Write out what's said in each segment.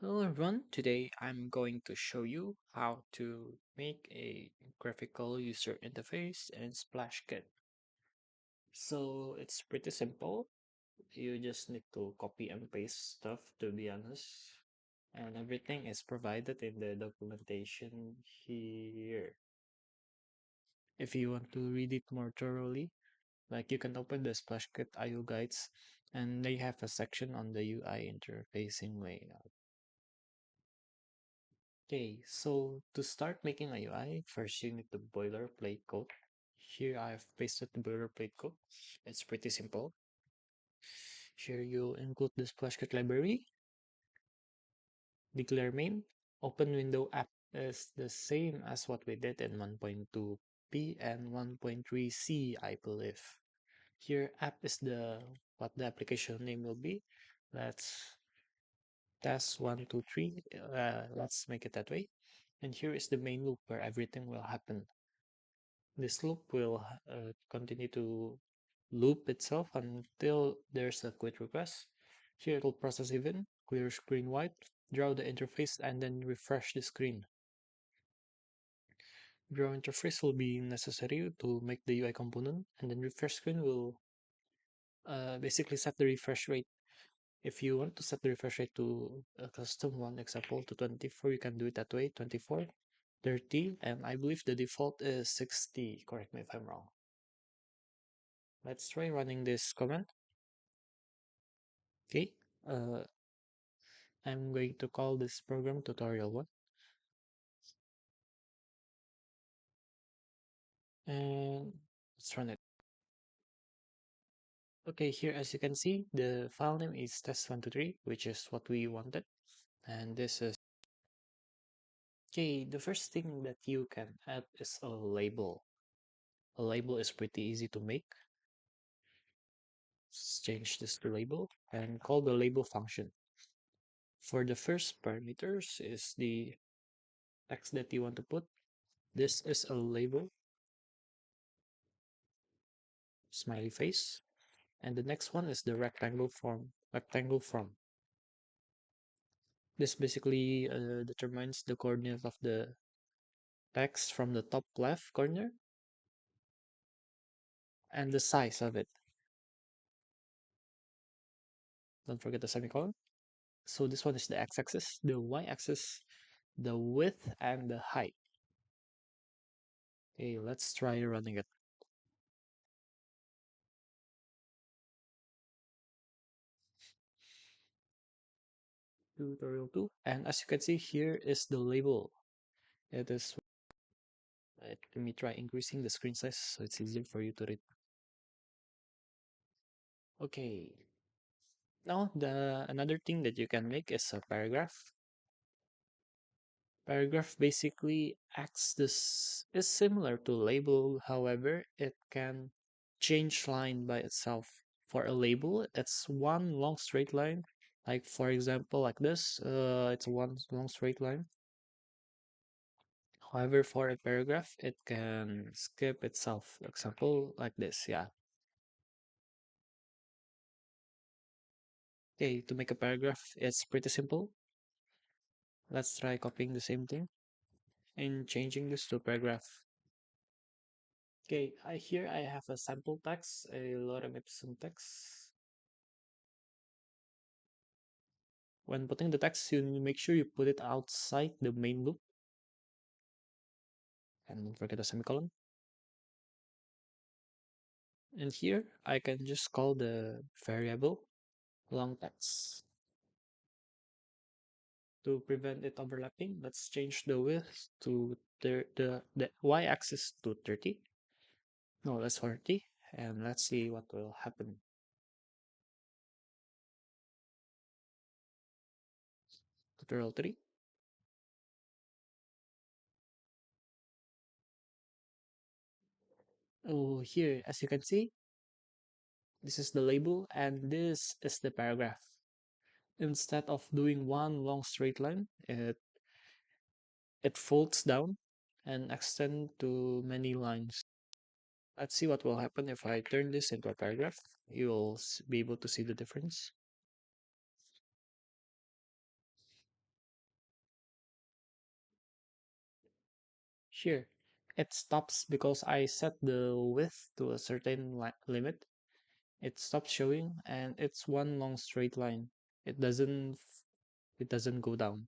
Hello everyone, today I'm going to show you how to make a graphical user interface in SplashKit. So it's pretty simple. You just need to copy and paste stuff, to be honest. And everything is provided in the documentation here. If you want to read it more thoroughly, like you can open the SplashKit IO guides and they have a section on the UI interfacing layout. Okay, so to start making a UI, first you need the boilerplate code. Here I've pasted the boilerplate code. It's pretty simple. Here you include the SplashKit library, declare main, open window app is the same as what we did in 1.2p and 1.3c, I believe. Here app is what the application name will be. Let's test 1, 2, 3. Let's make it that way. And here is the main loop where everything will happen. This loop will continue to loop itself until there's a quit request. Here it will process event, clear screen white, draw the interface, and then refresh the screen. Draw interface will be necessary to make the UI component, and then refresh screen will basically set the refresh rate. If you want to set the refresh rate to a custom one, example to 24, you can do it that way, 24, 30, and I believe the default is 60. Correct me if I'm wrong. Let's try running this command. Okay, uh, I'm going to call this program tutorial1 and let's run it. Okay, here as you can see, the file name is test123, which is what we wanted. And this is okay. The first thing that you can add is a label. A label is pretty easy to make. Let's change this to label and call the label function. For the first parameters is the text that you want to put. This is a label, smiley face. And the next one is the rectangle from. This basically determines the coordinate of the text from the top left corner and the size of it. Don't forget the semicolon. So this one is the x-axis, the y-axis, the width, and the height. Okay, let's try running it. Tutorial 2. And as you can see, here is the label. It is. Let me try increasing the screen size so it's easier for you to read. Okay. Now the another thing that you can make is a paragraph. Paragraph basically acts this is similar to label, however, it can change line by itself. For a label, it's one long straight line. Like for example, like this, it's one long straight line. However, for a paragraph, it can skip itself. Example like this, yeah. Okay, to make a paragraph, it's pretty simple. Let's try copying the same thing and changing this to paragraph. Okay, here I have a sample text, a lorem ipsum text. When putting the text, you make sure you put it outside the main loop. And don't forget the semicolon. And here, I can just call the variable long text. To prevent it overlapping, let's change the width to the y-axis to 30. No, that's 40. And let's see what will happen. Tutorial 3. Oh, here, as you can see, this is the label and this is the paragraph. Instead of doing one long straight line, it folds down and extend to many lines. Let's see what will happen if I turn this into a paragraph. You will be able to see the difference. Here, it stops because I set the width to a certain limit. It stops showing and it's one long straight line. It doesn't it doesn't go down.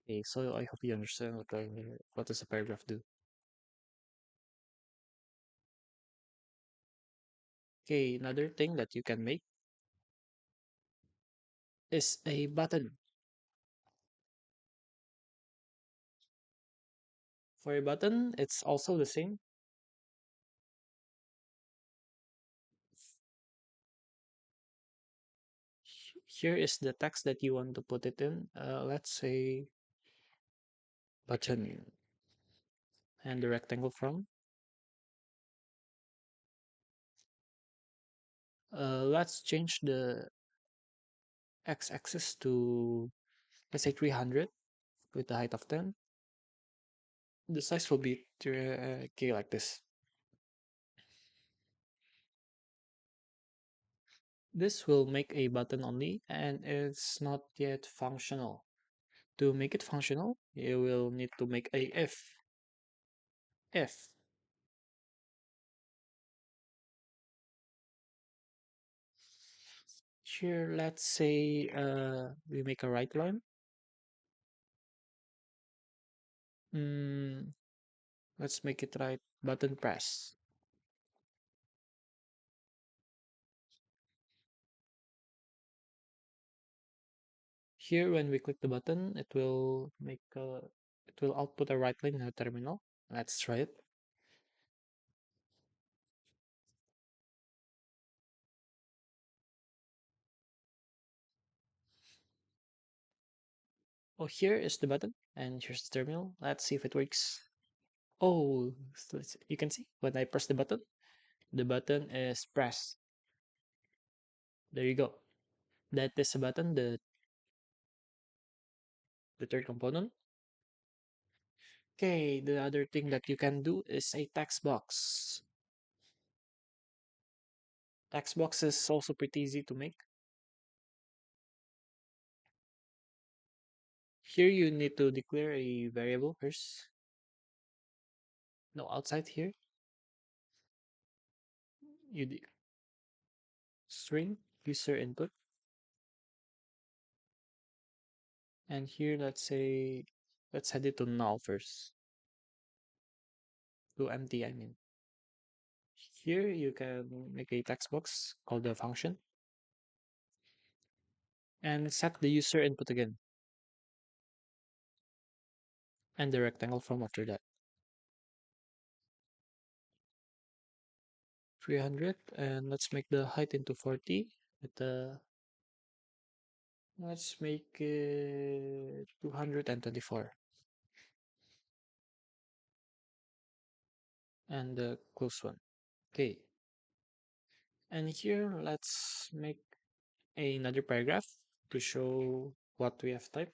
Okay, so I hope you understand what does a paragraph do. Okay, another thing that you can make is a button. For a button, it's also the same. Here is the text that you want to put it in. Let's say button and the rectangle from. Let's change the x-axis to, let's say, 300 with the height of 10. The size will be okay, like this. This will make a button only and it's not yet functional. To make it functional, you will need to make a if. Here, let's say we make a right line. Mm, let's make it right button press. Here, when we click the button, it will output a right line in the terminal. Let's try it. Oh, here is the button, and here's the terminal. Let's see if it works. Oh, so you can see when I press the button is pressed. There you go. That is the button, the third component. Okay, the other thing that you can do is a text box. Text box is also pretty easy to make. Here you need to declare a variable first. No, outside here, you string user input. And here, let's set it to null first. To empty, I mean. Here you can make a text box called the function. And set the user input again. And the rectangle from after that. 300, and let's make the height into 40 with the, let's make it 224, and the close one. Okay, and here let's make another paragraph to show what we have typed.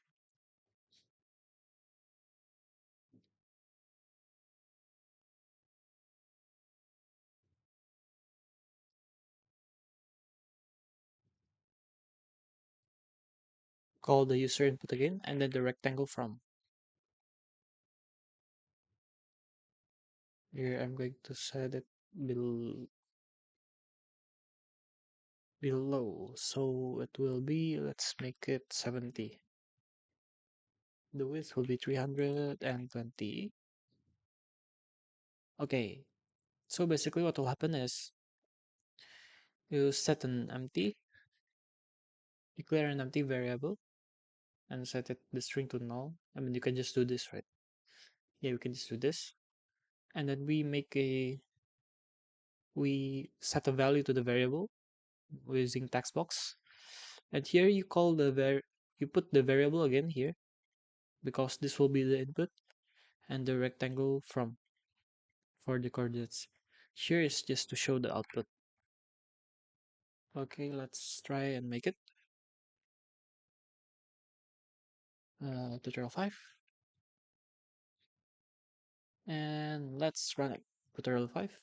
Call the user input again, and then the rectangle from. Here I'm going to set it below, so it will be, let's make it 70. The width will be 320. Okay, so basically what will happen is you set an empty, declare an empty variable, and set it the string to null. I mean, you can just do this, right? Yeah, we can just do this. And then we set a value to the variable using text box. And here you call you put the variable again here, because this will be the input, and the rectangle from for the coordinates. Here is just to show the output. Okay, let's try and make it. Tutorial 5. And let's run it. Tutorial 5.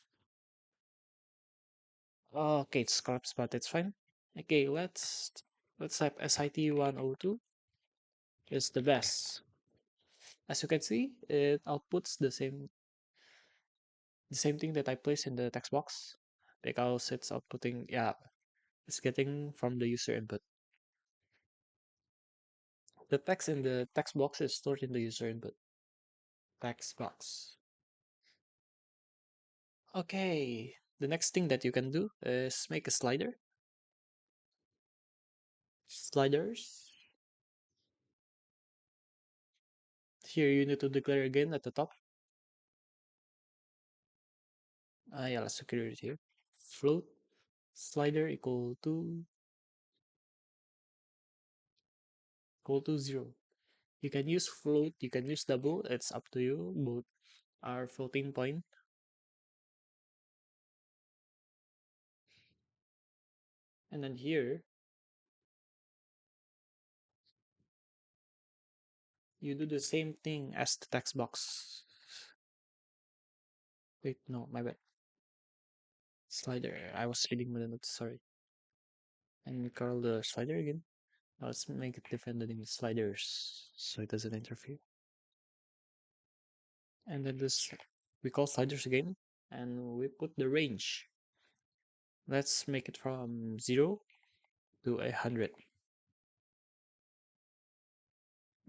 Okay, it's collapsed, but it's fine. Okay, let's type SIT 102 is the best. As you can see, it outputs the same thing that I placed in the text box because it's outputting, yeah, it's getting from the user input. The text in the text box is stored in the user input text box. Okay, the next thing that you can do is make a slider. Sliders. Here you need to declare again at the top. Yeah, let's secure it here. Float slider equal to 0. You can use float, you can use double, it's up to you. Both are floating point. And then here, you do the same thing as the text box. Wait, no, my bad. Slider. I was reading the notes, sorry. And we call the slider again. Now let's make it different than the sliders so it doesn't interfere. And then this we call sliders again and we put the range. Let's make it from 0 to 100.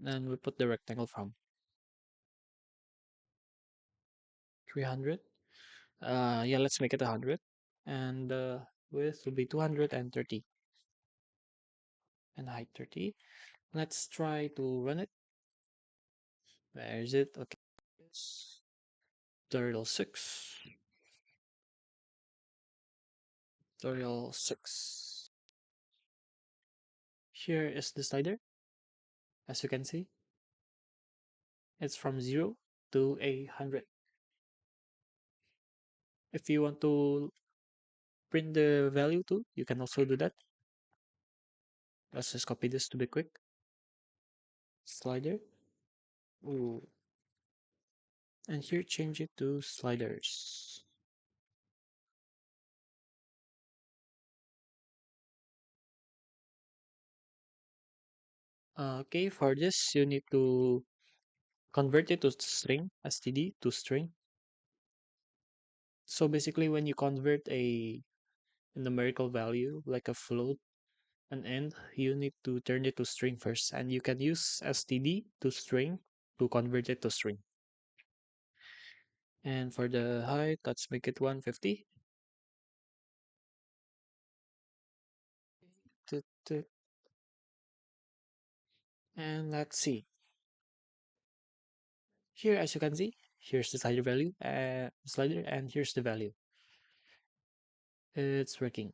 And we put the rectangle from 300. Yeah, let's make it 100. And width will be 230 and height 30. Let's try to run it. Where is it? Okay. It's tutorial 6. Tutorial 6. Here is the slider. As you can see, it's from 0 to 100. If you want to print the value too, you can also do that. Let's just copy this to be quick. Slider. Ooh. And here change it to sliders. Okay, for this you need to convert it to string, std to string. So basically when you convert a numerical value like a float, an end, you need to turn it to string first, and you can use std to string to convert it to string. And for the height, let's make it 150. And let's see. Here, as you can see, here's the slider, and here's the value. It's working.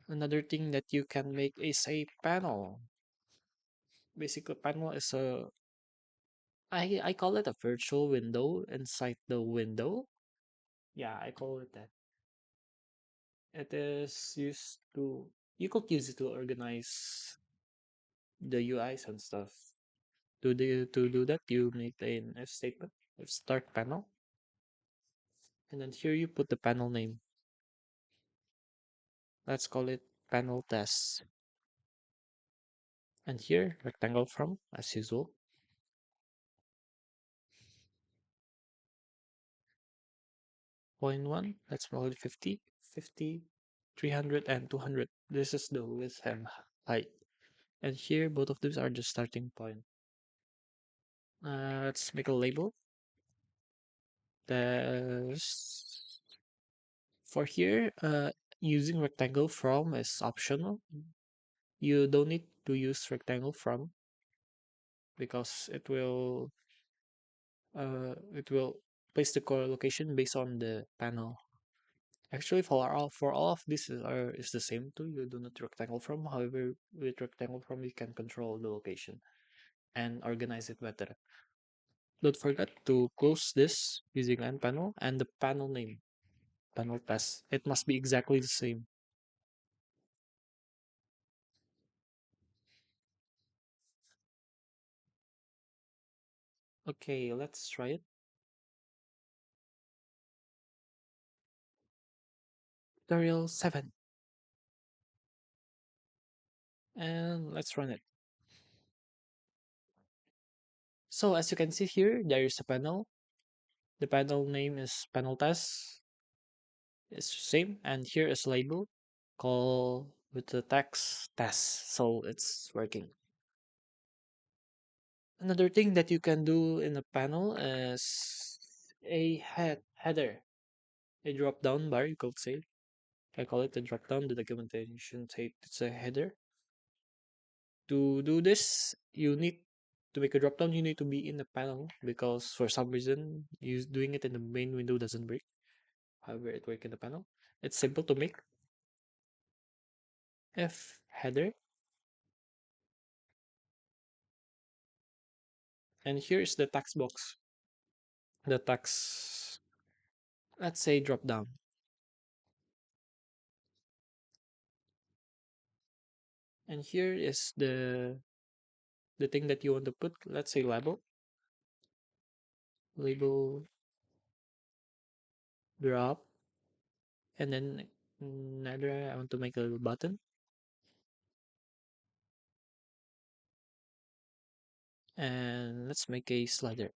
Another thing that you can make is a panel. Basically, panel is I call it a virtual window inside the window. Yeah, I call it that. It is used to, you could use it to organize the UIs and stuff. To do that, you make an if statement, if start panel, and then here you put the panel name. Let's call it panel test. And here, rectangle from, as usual. Point 1, let's call it 50, 50, 300, and 200. This is the width and height. And here, both of these are the starting point. Let's make a label. There's for here, using rectangle from is optional. You don't need to use rectangle from because it will place the core location based on the panel. Actually, for all of this is the same too. You do not rectangle from. However, with rectangle from, you can control the location and organize it better. Don't forget to close this using end panel and the panel name, panel test. It must be exactly the same. Okay, let's try it. Tutorial 7. And let's run it. So as you can see here, there is a panel. The panel name is panel test. It's same, and here is label call with the text test. So it's working. Another thing that you can do in a panel is a header, a drop down bar. You could say I call it a drop down. The documentation say it's a header. To do this, you need to make a drop down. You need to be in the panel because for some reason, you doing it in the main window doesn't work. However, it work in the panel. It's simple to make. F header, and here is the text box. The text, let's say drop down, and here is the thing that you want to put. Let's say label drop, and then another I want to make a little button, and let's make a slider.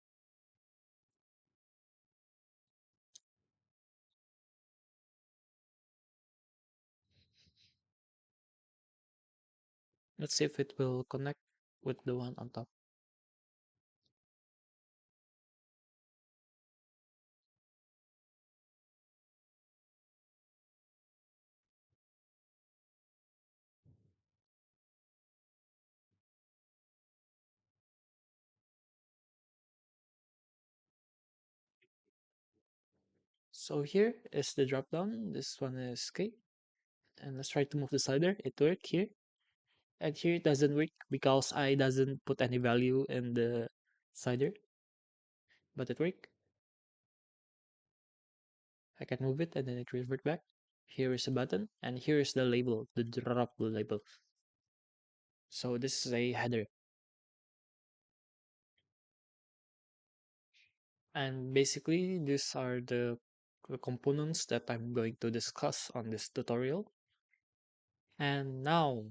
Let's see if it will connect with the one on top. So here is the drop down. This one is K. And let's try to move the slider. It worked here. And here it doesn't work because I doesn't put any value in the slider. But it worked. I can move it and then it revert back. Here is a button and here is the label, the drop label. So this is a header. And basically these are the components that I'm going to discuss on this tutorial. And now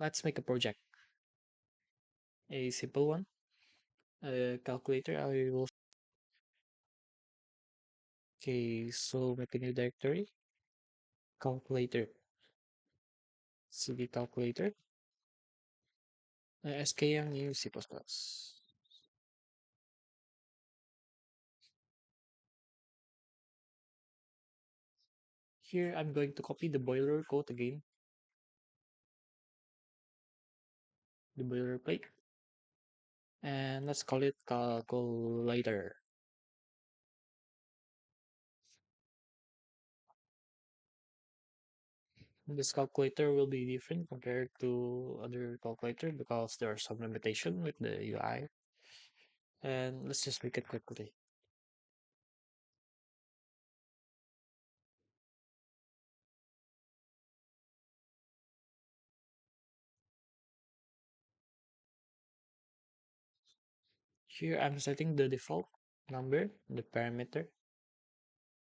let's make a project. A simple one. A calculator. I will. Okay, so make a new directory. Calculator. CD calculator. SKM new C++. Here I'm going to copy the boiler code again. The boilerplate. And let's call it calculator. This calculator will be different compared to other calculator because there are some limitation with the UI. And let's just make it quickly. Here I'm setting the default number, the parameter.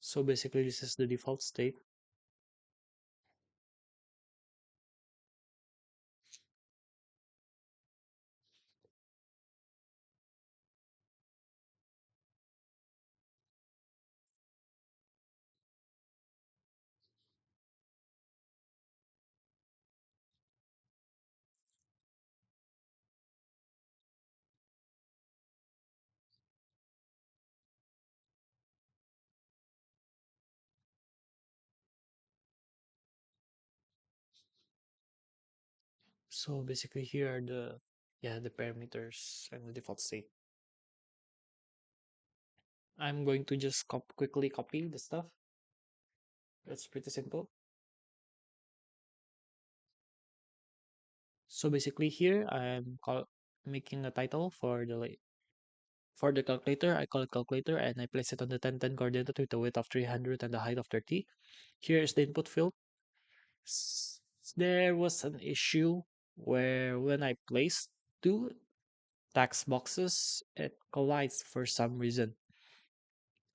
So basically this is the default state. So basically here are the parameters and the default state. I'm going to just quickly copy the stuff. It's pretty simple. So basically here I'm making a title for the calculator. I call it calculator and I place it on the 1010 coordinate with a width of 300 and a height of 30. Here is the input field. There was an issue where when I placed two text boxes, it collides for some reason.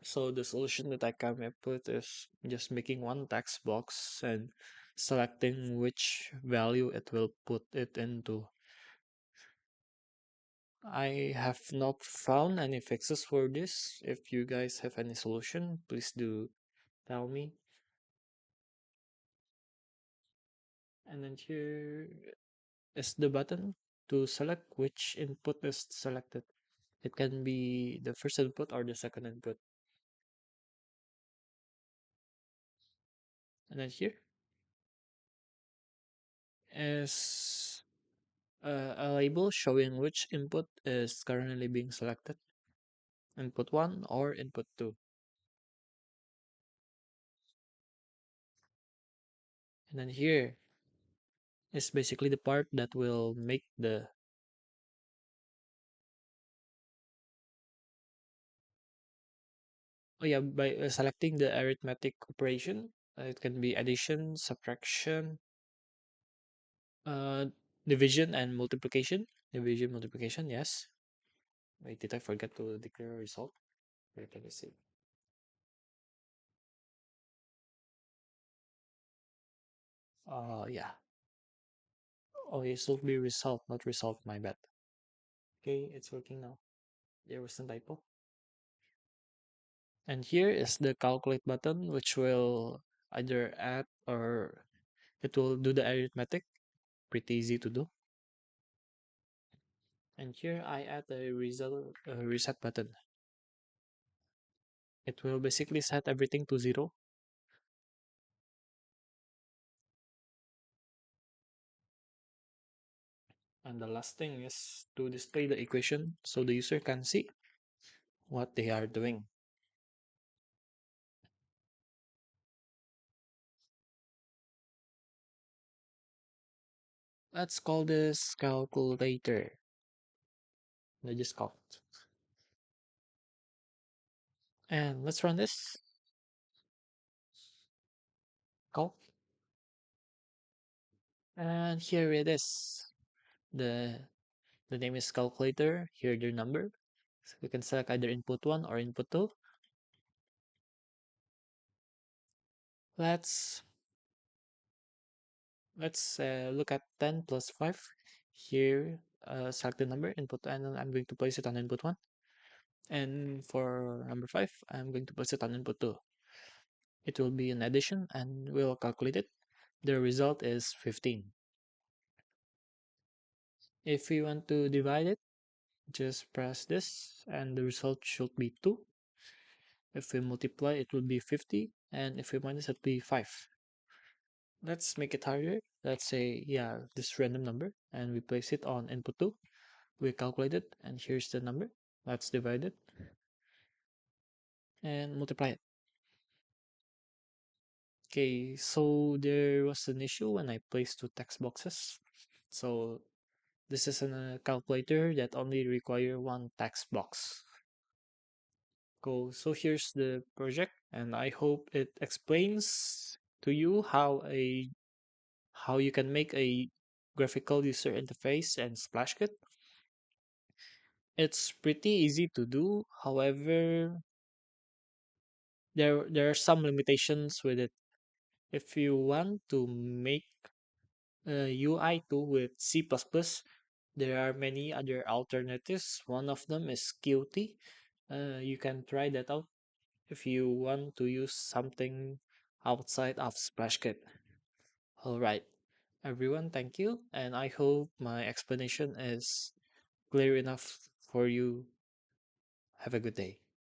So the solution that I came up with is just making one text box and selecting which value it will put it into. I have not found any fixes for this. If you guys have any solution, please do tell me. And then here is the button to select which input is selected. It can be the first input or the second input. And then here is a label showing which input is currently being selected. Input 1 or input 2. And then here is basically the part that will make the oh yeah, by selecting the arithmetic operation. It can be addition, subtraction, uh, division and multiplication. Division, multiplication, yes. Wait, did I forget to declare a result? Wait, let me see. Yeah. Oh, it should be result, not result, my bad. Okay, it's working now. There was a typo. And here is the calculate button, which will either add or it will do the arithmetic. Pretty easy to do. And here I add a result reset button. It will basically set everything to 0. And the last thing is to display the equation so the user can see what they are doing. Let's call this calculator. Let's just call it. And let's run this. Call. And here it is. The the name is calculator. Here their number. So we can select either input 1 or input 2. Let's look at 10 plus 5. Here, select the number, input, and I'm going to place it on input 1. And for number 5, I'm going to place it on input 2. It will be an addition and we'll calculate it. The result is 15. If we want to divide it, just press this and the result should be 2. If we multiply, it will be 50. And if we minus, it will be 5. Let's make it harder. Let's say, yeah, this random number, and we place it on input 2. We calculate it, and here's the number. Let's divide it and multiply it. Okay, so there was an issue when I placed two text boxes. So this is a calculator that only require one text box. Cool. So here's the project, and I hope it explains to you how you can make a graphical user interface and SplashKit. It's pretty easy to do. However, there are some limitations with it. If you want to make a UI tool with C++, there are many other alternatives. One of them is Qt. You can try that out if you want to use something outside of SplashKit. Alright, everyone, thank you, and I hope my explanation is clear enough for you. Have a good day.